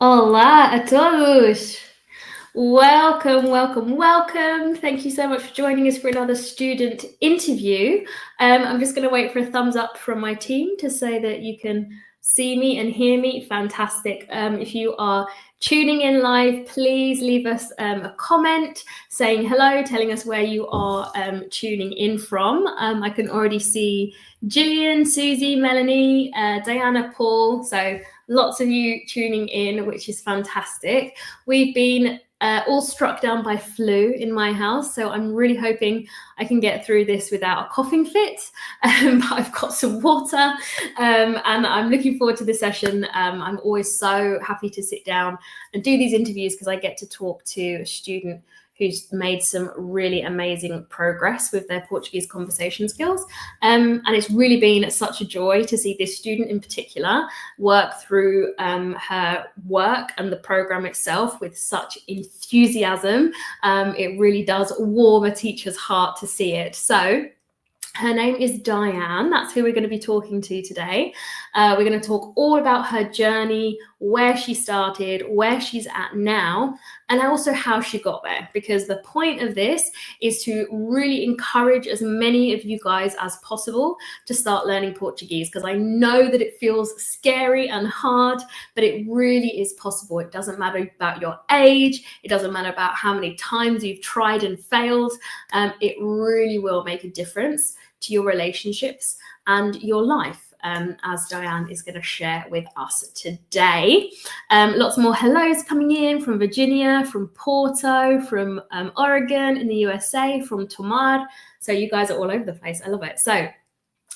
Olá a todos! Welcome, welcome, welcome. Thank you so much for joining us for another student interview. I'm just going to wait for a thumbs up from my team to say that you can see me and hear me. Fantastic. If you are tuning in live, please leave us a comment saying hello, telling us where you are tuning in from. I can already see Gillian, Susie, Melanie, Diana, Paul. So lots of you tuning in, which is fantastic. We've been all struck down by flu in my house, so I'm really hoping I can get through this without a coughing fit. But I've got some water, and I'm looking forward to the session. I'm always so happy to sit down and do these interviews because I get to talk to a student who's made some really amazing progress with their Portuguese conversation skills. And it's really been such a joy to see this student in particular work through her work and the program itself with such enthusiasm. It really does warm a teacher's heart to see it. So her name is Diane. That's who we're going to be talking to today. We're going to talk all about her journey, where she started, where she's at now, and also how she got there. Because the point of this is to really encourage as many of you guys as possible to start learning Portuguese, because I know that it feels scary and hard, but it really is possible. It doesn't matter about your age. It doesn't matter about how many times you've tried and failed. It really will make a difference to your relationships and your life, as Diane is going to share with us today. Lots more hellos coming in from Virginia, from Porto, from Oregon in the USA, from Tomar. So you guys are all over the place. I love it. So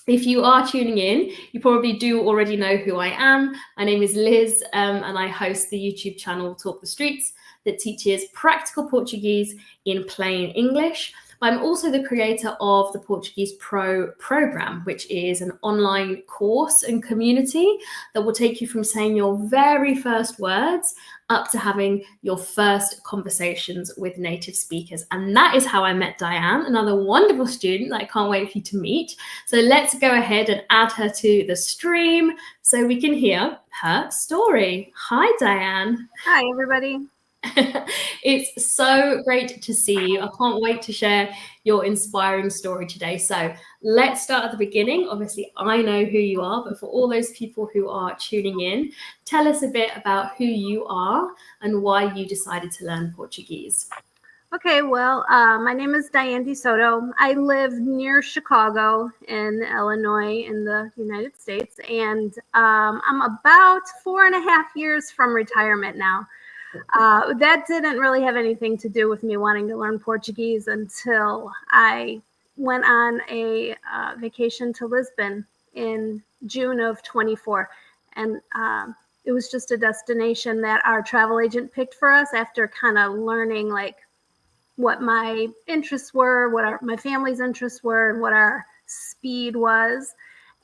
if you are tuning in, you probably do already know who I am. My name is Liz, and I host the YouTube channel Talk the Streets that teaches practical Portuguese in plain English. I'm also the creator of the Portuguese Pro program, which is an online course and community that will take you from saying your very first words up to having your first conversations with native speakers. And that is how I met Diane, another wonderful student that I can't wait for you to meet. So let's go ahead and add her to the stream so we can hear her story. Hi, Diane. Hi, everybody. It's so great to see you. I can't wait to share your inspiring story today. So let's start at the beginning. Obviously, I know who you are, but for all those people who are tuning in, tell us a bit about who you are and why you decided to learn Portuguese. Okay, well, my name is Diane Soto. I live near Chicago in Illinois in the United States, and I'm about 4.5 years from retirement now. That didn't really have anything to do with me wanting to learn Portuguese until I went on a vacation to Lisbon in June of 24. And it was just a destination that our travel agent picked for us after kind of learning like what my interests were, what my family's interests were, and what our speed was.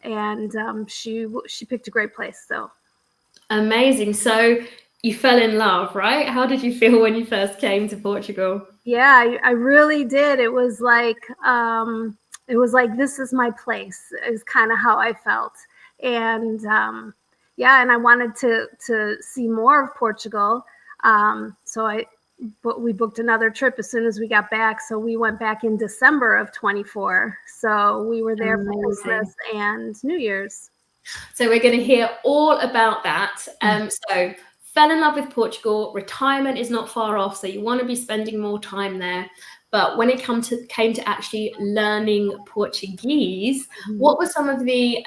And she picked a great place. So Amazing. So you fell in love, right? How did you feel when you first came to Portugal? yeah, I really did. It was like this is my place. Is kind of how I felt, and yeah, and I wanted to see more of Portugal. But we booked another trip as soon as we got back. So we went back in December of 24. So we were there for Christmas and New Year's. So we're going to hear all about that. So fell in love with Portugal. Retirement is not far off, so you want to be spending more time there. But when it came to actually learning Portuguese, what were some of the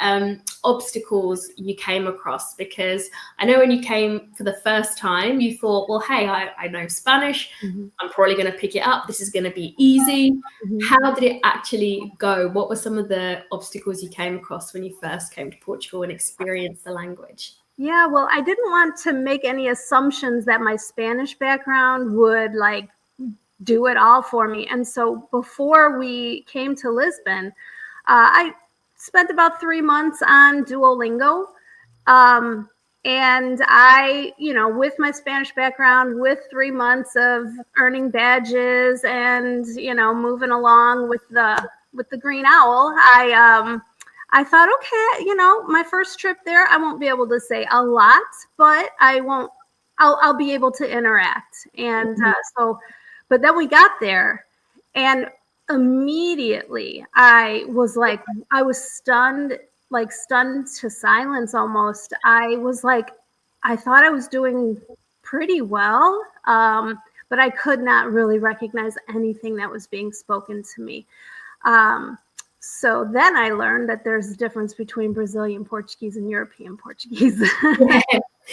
obstacles you came across? Because I know when you came for the first time, you thought, well, hey, I know Spanish. I'm probably going to pick it up. This is going to be easy. How did it actually go? What were some of the obstacles you came across when you first came to Portugal and experienced the language? Yeah, well, I didn't want to make any assumptions that my Spanish background would like do it all for me. And so before we came to Lisbon, I spent about 3 months on Duolingo. And I, with my Spanish background, with 3 months of earning badges and, moving along with the green owl, I thought, okay, my first trip there, I won't be able to say a lot, but I won't I'll be able to interact. And but then we got there, and immediately I was stunned, like stunned to silence almost. I was like, I thought I was doing pretty well, but I could not really recognize anything that was being spoken to me. Um, so then I learned that there's a difference between Brazilian Portuguese and European Portuguese.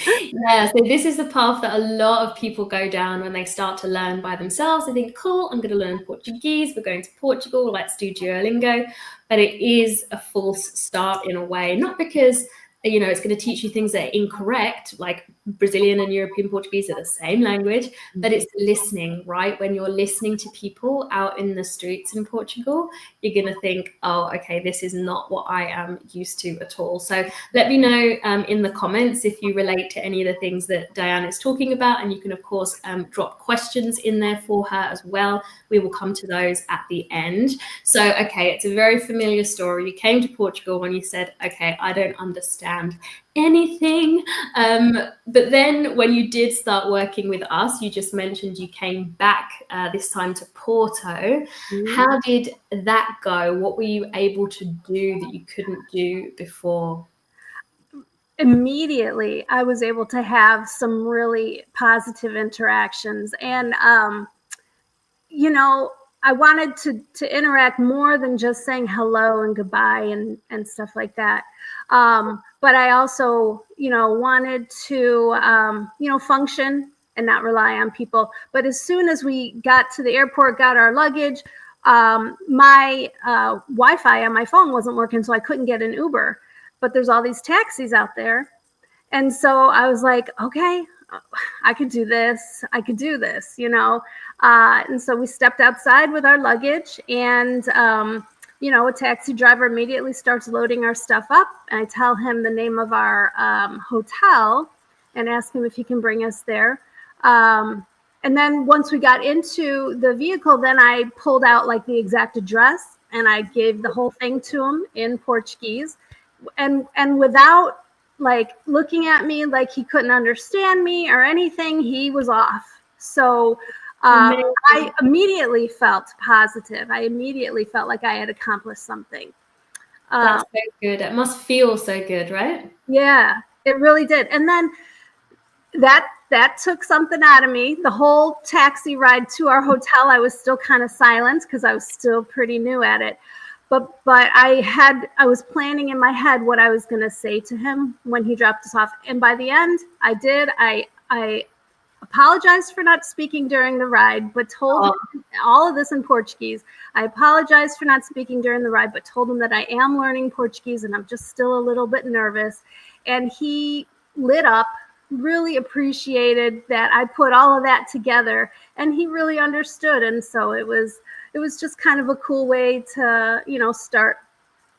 Yeah, so this is the path that a lot of people go down when they start to learn by themselves. They think, cool, I'm going to learn Portuguese. We're going to Portugal. Let's do Duolingo. But it is a false start in a way, not because it's going to teach you things that are incorrect, like Brazilian and European Portuguese are the same language, but it's listening, right? When you're listening to people out in the streets in Portugal, you're going to think, oh, okay, this is not what I am used to at all. So let me know in the comments if you relate to any of the things that Diane is talking about, and you can, of course, drop questions in there for her as well. We will come to those at the end. So, okay, it's a very familiar story. You came to Portugal when you said, okay, I don't understand anything. But then when you did start working with us, you just mentioned you came back this time to Porto. How did that go? What were you able to do that you couldn't do before? Immediately, I was able to have some really positive interactions. And, I wanted to interact more than just saying hello and goodbye and stuff like that. But I also, wanted to, function and not rely on people. But as soon as we got to the airport, got our luggage, my Wi-Fi on my phone wasn't working, so I couldn't get an Uber. But there's all these taxis out there. And so I was like, okay, I could do this. I could do this, And so we stepped outside with our luggage, and, a taxi driver immediately starts loading our stuff up. And I tell him the name of our hotel and ask him if he can bring us there. And then once we got into the vehicle, then I pulled out like the exact address, and I gave the whole thing to him in Portuguese. And without like looking at me like he couldn't understand me or anything, he was off. So I immediately felt positive. I immediately felt like I had accomplished something. That's so good. It must feel so good, right? Yeah, it really did. And then that took something out of me. The whole taxi ride to our hotel, I was still kind of silent because I was still pretty new at it. But I was planning in my head what I was going to say to him when he dropped us off. And by the end, I did. I apologized for not speaking during the ride, but told him all of this in Portuguese. I apologized for not speaking during the ride, but told him that I am learning Portuguese and I'm just still a little bit nervous. And he lit up, really appreciated that I put all of that together, and he really understood. And so it was just kind of a cool way to,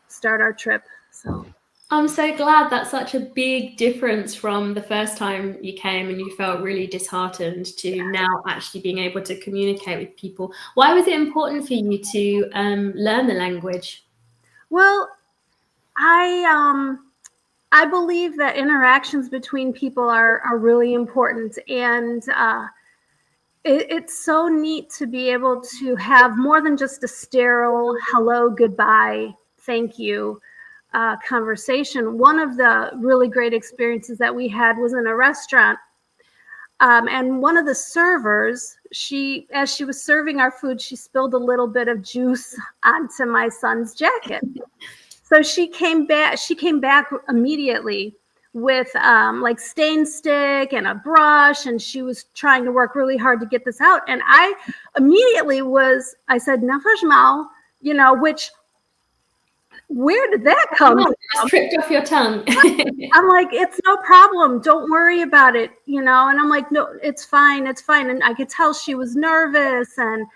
start our trip. So I'm so glad. That's such a big difference from the first time you came and you felt really disheartened to now actually being able to communicate with people. Why was it important for you to learn the language? Well, I believe that interactions between people are really important, and it's so neat to be able to have more than just a sterile hello, goodbye, thank you conversation. One of the really great experiences that we had was in a restaurant, and one of the servers, as she was serving our food, she spilled a little bit of juice onto my son's jacket. So she came back immediately with like stain stick and a brush, and she was trying to work really hard to get this out. And I immediately I said, "Não faz mal," which, where did that come from? Just tripped off your tongue. I'm like, it's no problem. Don't worry about it, And I'm like, no, it's fine. It's fine. And I could tell she was nervous, and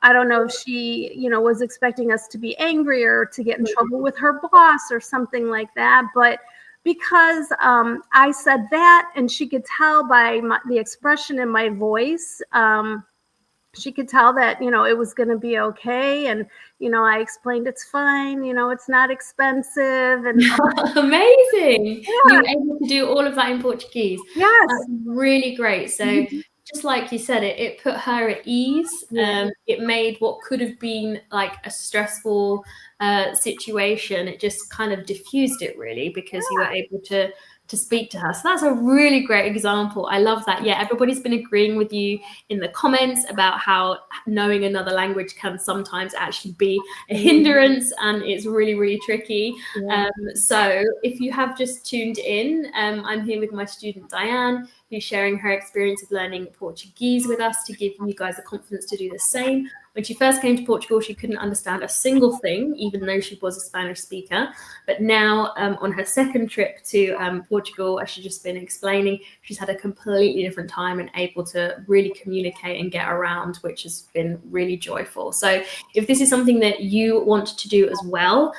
I don't know if she, was expecting us to be angry or to get in trouble with her boss or something like that. But because I said that, and she could tell by the expression in my voice, she could tell that, it was going to be okay. And, I explained it's fine, it's not expensive. And Amazing. And you yeah, were able to do all of that in Portuguese. yes. That's really great. So just like you said, it put her at ease. Yeah. It made what could have been like a stressful situation, it just kind of diffused it really, because you were able to speak to her. So that's a really great example. I love that. Yeah, everybody's been agreeing with you in the comments about how knowing another language can sometimes actually be a hindrance, and it's really, really tricky. Yeah. So if you have just tuned in, I'm here with my student Diane, who's sharing her experience of learning Portuguese with us to give you guys the confidence to do the same. When she first came to Portugal, she couldn't understand a single thing, even though she was a Spanish speaker. But now on her second trip to Portugal, as she's just been explaining, she's had a completely different time and able to really communicate and get around, which has been really joyful. So if this is something that you want to do as well,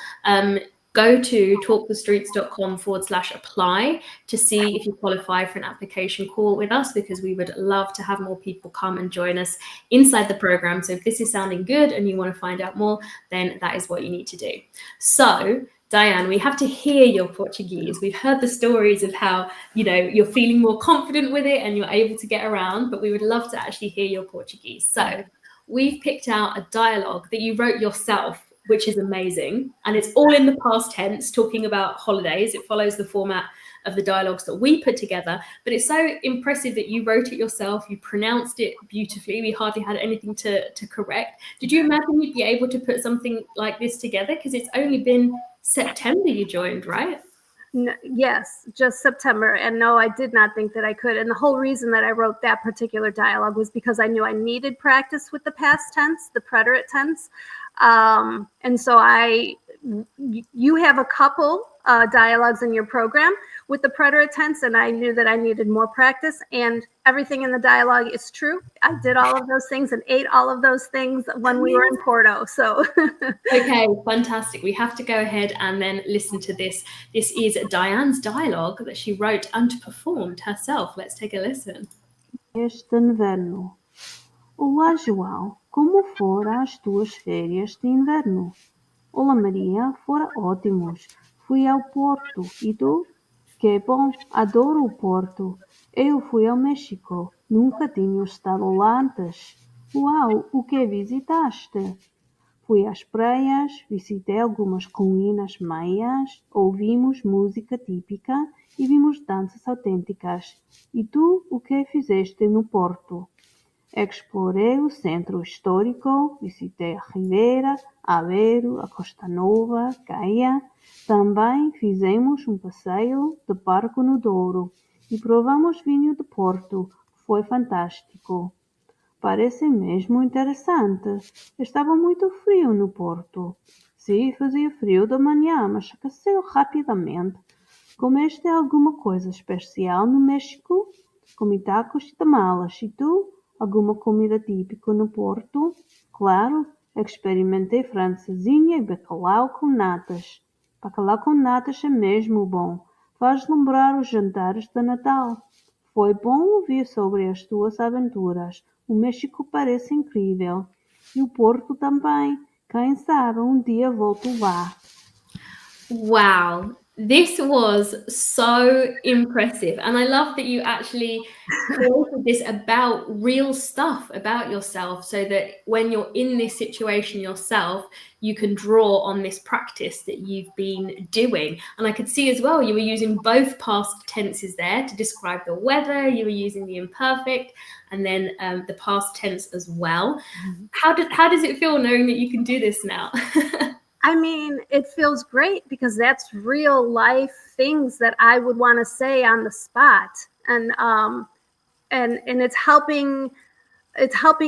go to talkthestreets.com/apply to see if you qualify for an application call with us, because we would love to have more people come and join us inside the program. So if this is sounding good and you want to find out more, then that is what you need to do. So Diane, we have to hear your Portuguese. We've heard the stories of how, you're feeling more confident with it and you're able to get around, but we would love to actually hear your Portuguese. So we've picked out a dialogue that you wrote yourself, which is amazing. And it's all in the past tense, talking about holidays. It follows the format of the dialogues that we put together. But it's so impressive that you wrote it yourself. You pronounced it beautifully. We hardly had anything to correct. Did you imagine you'd be able to put something like this together? Because it's only been September you joined, right? Yes, just September. And no, I did not think that I could. And the whole reason that I wrote that particular dialogue was because I knew I needed practice with the past tense, the preterite tense. And so you have a couple dialogues in your program with the preterite tense, and I knew that I needed more practice, and everything in the dialogue is true. I did all of those things and ate all of those things when we were in Porto. So okay, fantastic. We have to go ahead and then listen to this. This is Diane's dialogue that she wrote and performed herself. Let's take a listen. Este inverno. Olá, João. Como foram as tuas férias de inverno? Olá, Maria. Foram ótimos. Fui ao Porto. E tu? Que bom. Adoro o Porto. Eu fui ao México. Nunca tinha estado lá antes. Uau, o que visitaste? Fui às praias, visitei algumas colinas maias, ouvimos música típica e vimos danças autênticas. E tu, o que fizeste no Porto? Explorei o centro histórico, visitei a Ribeira, Aveiro, a Costa Nova, Gaia. Também fizemos um passeio de barco no Douro e provamos vinho de Porto. Foi fantástico. Parece mesmo interessante. Estava muito frio no Porto. Sim, fazia frio de manhã, mas aqueceu rapidamente. Comeste alguma coisa especial no México? Comi tacos e tamales. E tu? Alguma comida típica no Porto? Claro, experimentei francesinha e bacalhau com natas. Bacalhau com natas é mesmo bom. Faz lembrar os jantares de Natal. Foi bom ouvir sobre as tuas aventuras. O México parece incrível. E o Porto também. Quem sabe um dia volto lá. Wow, this was so impressive. And I love that you actually created this about real stuff about yourself, so that when you're in this situation yourself, you can draw on this practice that you've been doing. And I could see as well, you were using both past tenses there to describe the weather. You were using the imperfect and then the past tense as well. How does it feel knowing that you can do this now? I mean, it feels great because that's real life things that I would want to say on the spot. And it's helping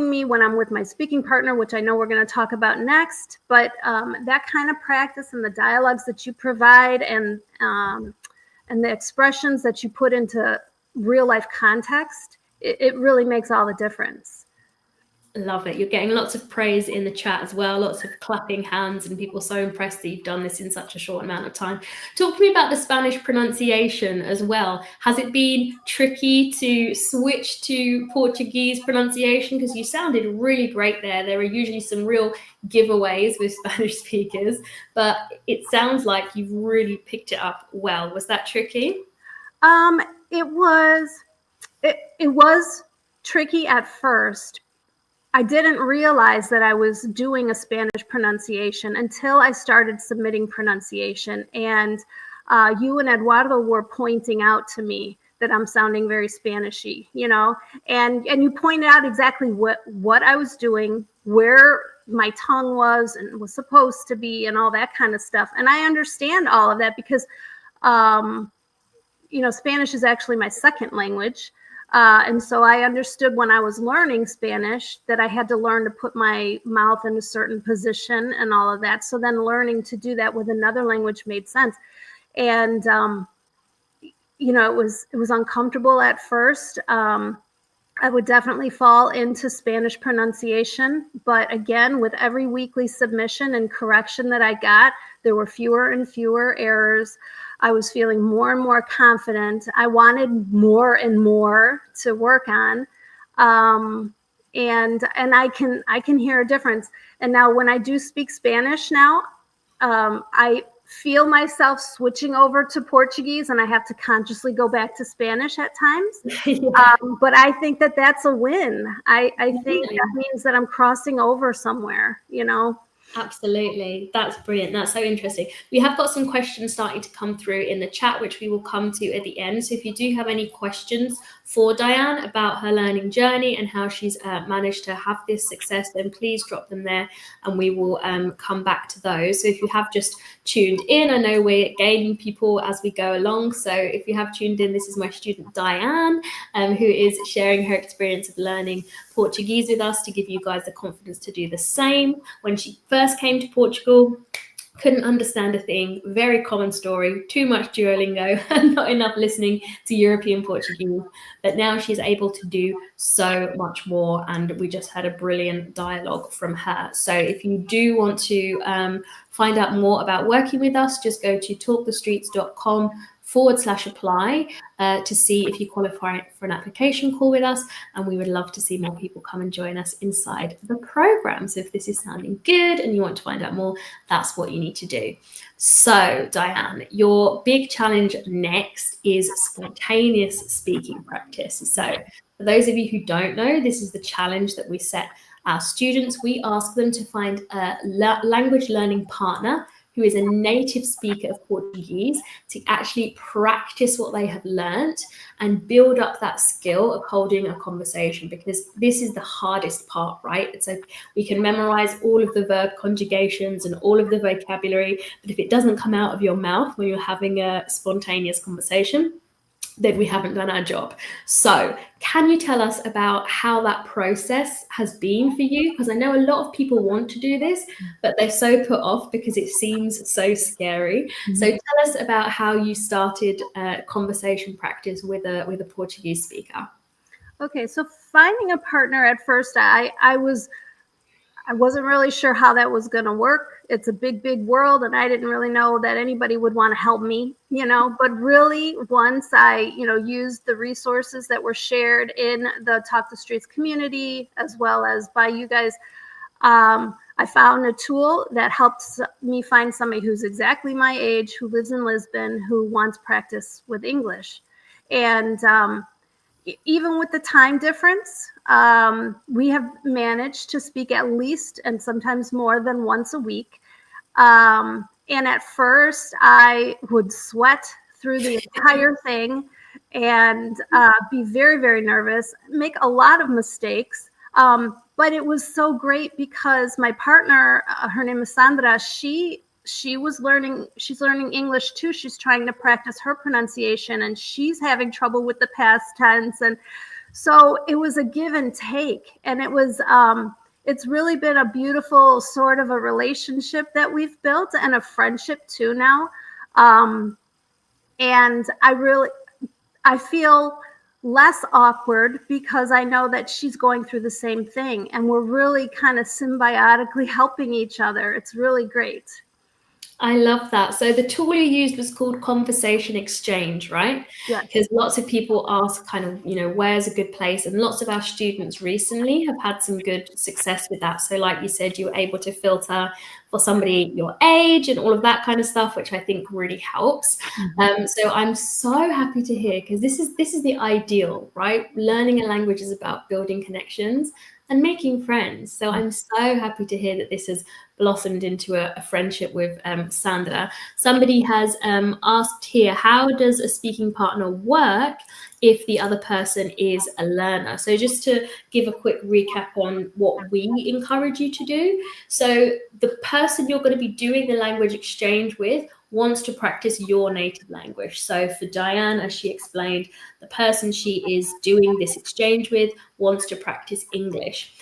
me when I'm with my speaking partner, which I know we're going to talk about next. But that kind of practice and the dialogues that you provide and the expressions that you put into real life context, it really makes all the difference. Love it. You're getting lots of praise in the chat as well, lots of clapping hands and people so impressed that you've done this in such a short amount of time. Talk to me about the Spanish pronunciation as well. Has it been tricky to switch to Portuguese pronunciation? Because you sounded really great there. There are usually some real giveaways with Spanish speakers, but it sounds like you've really picked it up well. Was that tricky? It was tricky at first. I didn't realize that I was doing a Spanish pronunciation until I started submitting pronunciation. And you and Eduardo were pointing out to me that I'm sounding very Spanishy, you know, and you pointed out exactly what I was doing, where my tongue was and was supposed to be and all that kind of stuff. And I understand all of that because, you know, Spanish is actually my second language. And so I understood when I was learning Spanish that I had to learn to put my mouth in a certain position and all of that. So then learning to do that with another language made sense. And, you know, it was uncomfortable at first. I would definitely fall into Spanish pronunciation. But again, with every weekly submission and correction that I got, there were fewer and fewer errors. I was feeling more and more confident. I wanted more and more to work on. And I can hear a difference. And now when I do speak Spanish now, I feel myself switching over to Portuguese, and I have to consciously go back to Spanish at times. Yeah. But I think that that's a win. I think that means that I'm crossing over somewhere, you know. Absolutely. That's brilliant. That's so interesting. We have got some questions starting to come through in the chat, which we will come to at the end. So if you do have any questions for Diane about her learning journey and how she's managed to have this success, then please drop them there and we will come back to those. So if you have just tuned in, I know we're gaining people as we go along. So if you have tuned in, this is my student Diane, who is sharing her experience of learning Portuguese with us to give you guys the confidence to do the same. When she first came to Portugal, couldn't understand a thing, very common story, too much Duolingo and not enough listening to European Portuguese. But now she's able to do so much more, and we just had a brilliant dialogue from her. So if you do want to find out more about working with us, just go to talkthestreets.com/apply to see if you qualify for an application call with us, and we would love to see more people come and join us inside the program. So if this is sounding good and you want to find out more, that's what you need to do. So Diane, your big challenge next is spontaneous speaking practice. So for those of you who don't know, this is the challenge that we set our students. We ask them to find a language learning partner who is a native speaker of Portuguese to actually practice what they have learnt and build up that skill of holding a conversation, because this is the hardest part, right? So we can memorize all of the verb conjugations and all of the vocabulary, but if it doesn't come out of your mouth when you're having a spontaneous conversation, then we haven't done our job. So can you tell us about how that process has been for you? Because I know a lot of people want to do this, but they're so put off because it seems so scary. Mm-hmm. So tell us about how you started conversation practice with a Portuguese speaker. Okay, so finding a partner at first, I wasn't really sure how that was going to work. It's a big, big world, and I didn't really know that anybody would want to help me, you know, but really once I, you know, used the resources that were shared in the Talk the Streets community, as well as by you guys, I found a tool that helps me find somebody who's exactly my age, who lives in Lisbon, who wants practice with English. And even with the time difference, we have managed to speak at least and sometimes more than once a week. And at first, I would sweat through the entire thing and be very, very nervous, make a lot of mistakes. But it was so great because my partner, her name is Sandra, she's learning English too. She's trying to practice her pronunciation and she's having trouble with the past tense. And so it was a give and take. And it was, it's really been a beautiful sort of a relationship that we've built, and a friendship too now. And I feel less awkward because I know that she's going through the same thing, and we're really kind of symbiotically helping each other. It's really great. I love that. So the tool you used was called conversation exchange, right? Yes. Because lots of people ask kind of, where's a good place? And lots of our students recently have had some good success with that. So like you said, you were able to filter for somebody your age and all of that kind of stuff, which I think really helps. So I'm so happy to hear, because this is the ideal, right? Learning a language is about building connections and making friends. So I'm so happy to hear that this has blossomed into a friendship with Sandra. Somebody has asked here, how does a speaking partner work if the other person is a learner? So just to give a quick recap on what we encourage you to do. So the person you're going to be doing the language exchange with wants to practice your native language. So for Diane, as she explained, the person she is doing this exchange with wants to practice English.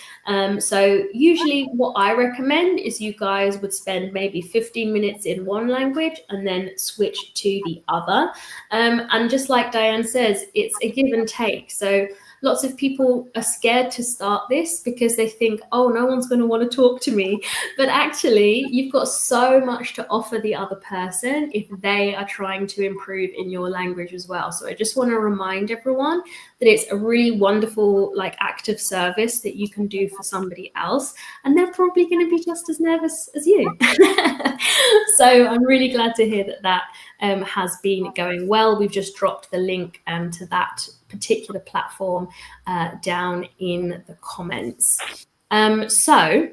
So usually what I recommend is you guys would spend maybe 15 minutes in one language and then switch to the other. And just like Diane says, it's a give and take. So lots of people are scared to start this because they think, oh, no one's going to want to talk to me. But actually, you've got so much to offer the other person if they are trying to improve in your language as well. So I just want to remind everyone that it's a really wonderful, like, act of service that you can do for somebody else. And they're probably going to be just as nervous as you. So I'm really glad to hear that has been going well. We've just dropped the link to that particular platform down in the comments. So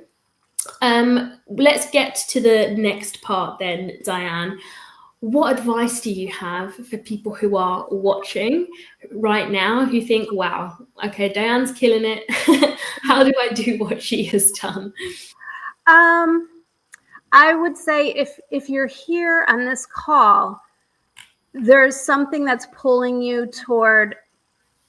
let's get to the next part then, Diane. What advice do you have for people who are watching right now who think, wow, okay, Diane's killing it. How do I do what she has done? I would say if you're here on this call, there's something that's pulling you toward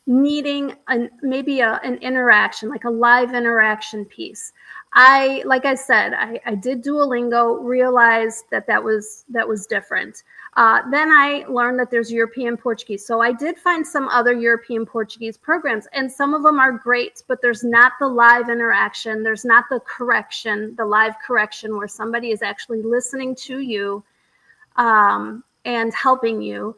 needing maybe an interaction, like a live interaction piece. Like I said, I did Duolingo, realized that was different. Then I learned that there's European Portuguese. So I did find some other European Portuguese programs, and some of them are great, but there's not the live interaction. There's not the correction, the live correction where somebody is actually listening to you and helping you.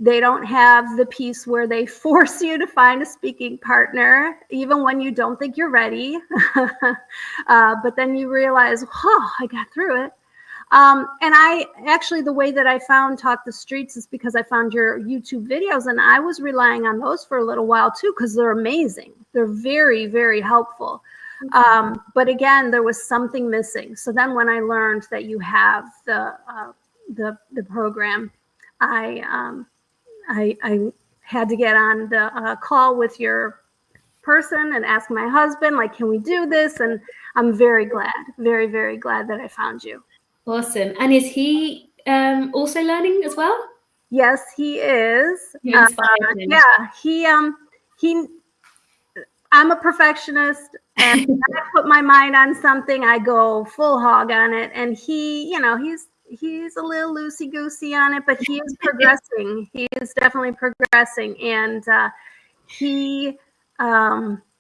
They don't have the piece where they force you to find a speaking partner, even when you don't think you're ready. But then you realize, I got through it. And I actually, the way that I found Talk the Streets is because I found your YouTube videos, and I was relying on those for a little while too, because they're amazing. They're very, very helpful. But again, there was something missing. So then when I learned that you have the program, I had to get on the call with your person and ask my husband, like, can we do this? And I'm very glad, very, very glad that I found you. Awesome. And is he also learning as well? Yes, he is. Yeah, I'm a perfectionist, and when I put my mind on something, I go full hog on it. And he, he's a little loosey-goosey on it, but he is progressing. He is definitely progressing. And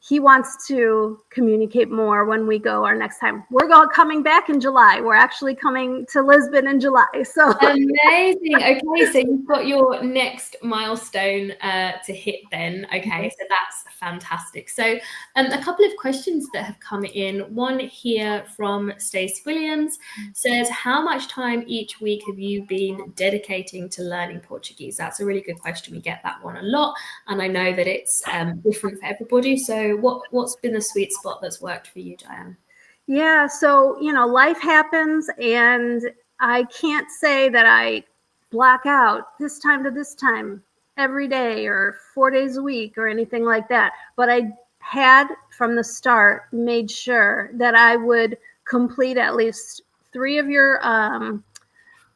he wants to communicate more when we go our next time. We're coming back in July. We're actually coming to Lisbon in July. So amazing. Okay, so you've got your next milestone to hit then. Okay, so that's fantastic. So a couple of questions that have come in. One here from Stacey Williams says, how much time each week have you been dedicating to learning Portuguese? That's a really good question. We get that one a lot, and I know that it's different for everybody. So what's been the sweet spot that's worked for you, Diane? Yeah, so life happens, and I can't say that I block out this time to this time every day or 4 days a week or anything like that. But I had from the start made sure that I would complete at least 3 of your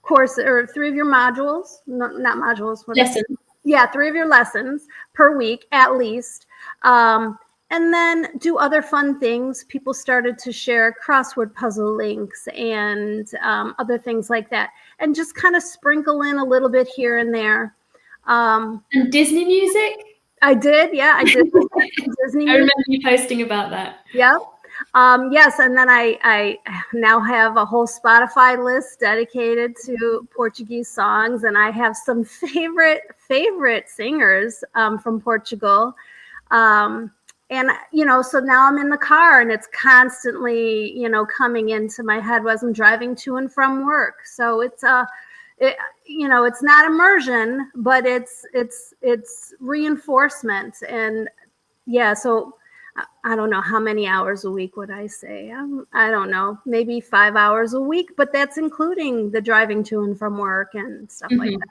course, or 3 of your modules, not modules. Lessons. Yeah, 3 of your lessons per week at least. And then do other fun things. People started to share crossword puzzle links and other things like that. And just kind of sprinkle in a little bit here and there. And Disney music? I did, yeah, I did. Disney. I remember you posting about that. Yep. Yes, and then I now have a whole Spotify list dedicated to Portuguese songs, and I have some favorite singers from Portugal. And so now I'm in the car, and it's constantly coming into my head as I'm driving to and from work. So it's it's not immersion, but it's reinforcement. And yeah, so I don't know how many hours a week would I say. I don't know, maybe 5 hours a week, but that's including the driving to and from work and stuff like that.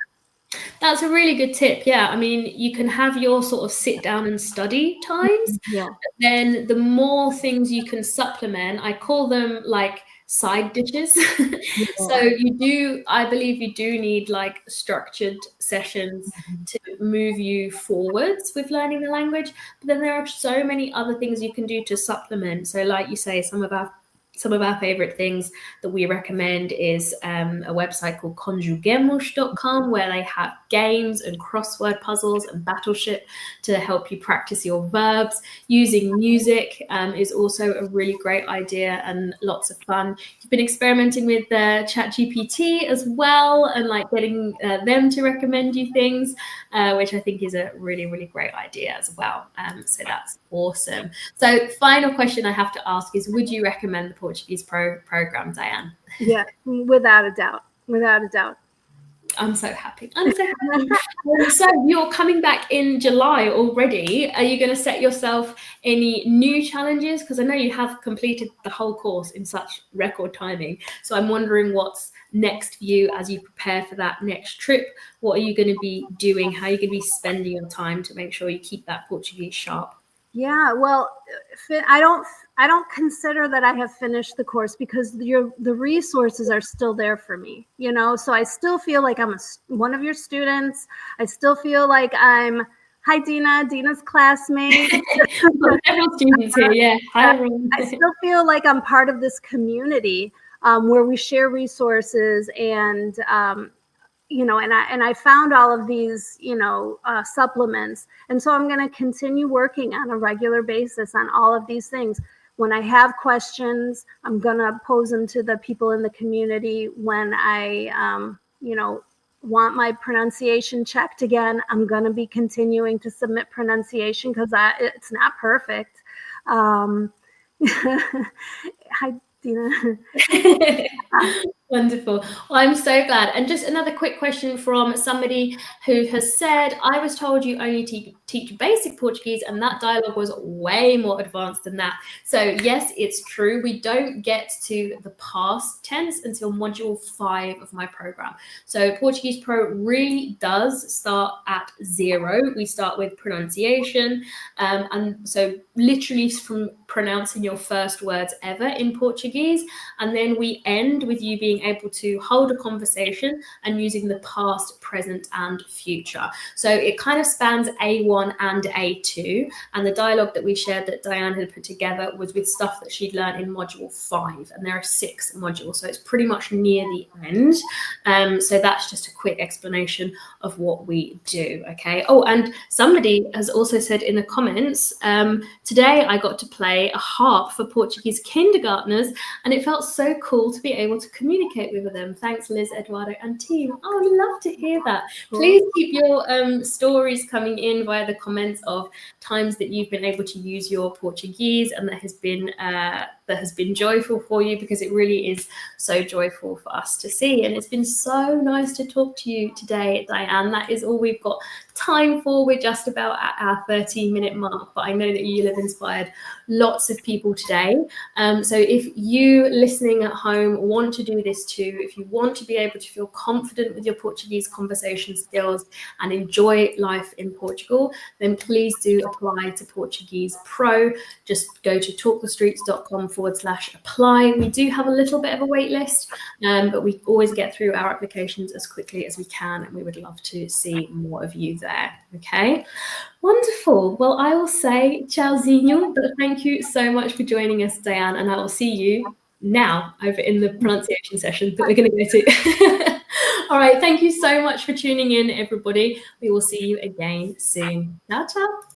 That's a really good tip. Yeah, I mean, you can have your sort of sit down and study times. Yeah. But then the more things you can supplement, I call them like side dishes. So I believe you do need like structured sessions to move you forwards with learning the language. But then there are so many other things you can do to supplement. So like you say, some of our favorite things that we recommend is a website called conjuguemos.com, where they have games and crossword puzzles and battleship to help you practice your verbs. Using music is also a really great idea and lots of fun. You've been experimenting with ChatGPT as well, and like getting them to recommend you things, which I think is a really, really great idea as well. So that's awesome. So final question I have to ask is, would you recommend the Portuguese program, Diane? Yeah, without a doubt. Without a doubt. I'm so happy. So you're coming back in July already. Are you going to set yourself any new challenges? Because I know you have completed the whole course in such record timing. So I'm wondering what's next for you as you prepare for that next trip. What are you going to be doing? How are you going to be spending your time to make sure you keep that Portuguese sharp? Yeah, well, I don't consider that I have finished the course, because the resources are still there for me, so I still feel like I'm one of your students. I still feel like hi Dina's classmate. Several students here, yeah. Hi, everyone. I still feel like I'm part of this community where we share resources, and and I found all of these, supplements. And so I'm going to continue working on a regular basis on all of these things. When I have questions, I'm going to pose them to the people in the community. When I, want my pronunciation checked again, I'm going to be continuing to submit pronunciation, because it's not perfect. Hi, Dina. Wonderful. Well, I'm so glad. And just another quick question from somebody who has said, I was told you only teach basic Portuguese, and that dialogue was way more advanced than that. So yes, it's true. We don't get to the past tense until module 5 of my program. So Portuguese Pro really does start at 0. We start with pronunciation. And so literally from pronouncing your first words ever in Portuguese. And then we end with you being able to hold a conversation and using the past, present, and future. So it kind of spans A1 and A2. And the dialogue that we shared that Diane had put together was with stuff that she'd learned in module 5. And there are 6 modules. So it's pretty much near the end. So that's just a quick explanation of what we do. Okay. Oh, and somebody has also said in the comments, today I got to play a harp for Portuguese kindergartners, and it felt so cool to be able to communicate with them. Thanks, Liz, Eduardo, and team. Oh, I'd love to hear that. Please keep your stories coming in via the comments of times that you've been able to use your Portuguese and that has been joyful for you, because it really is so joyful for us to see. And it's been so nice to talk to you today, Diane. That is all we've got time for. We're just about at our 13-minute mark, but I know that you have inspired lots of people today. So if you listening at home want to do this too, if you want to be able to feel confident with your Portuguese conversation skills and enjoy life in Portugal, then please do apply to Portuguese Pro. Just go to talkthestreets.com/apply. We do have a little bit of a wait list, but we always get through our applications as quickly as we can, and we would love to see more of you there. Okay, wonderful. Well, I will say tchauzinho, but thank you so much for joining us, Diane, and I will see you now over in the pronunciation session that we're going to go to. All right, thank you so much for tuning in, everybody. We will see you again soon. Ciao, ciao.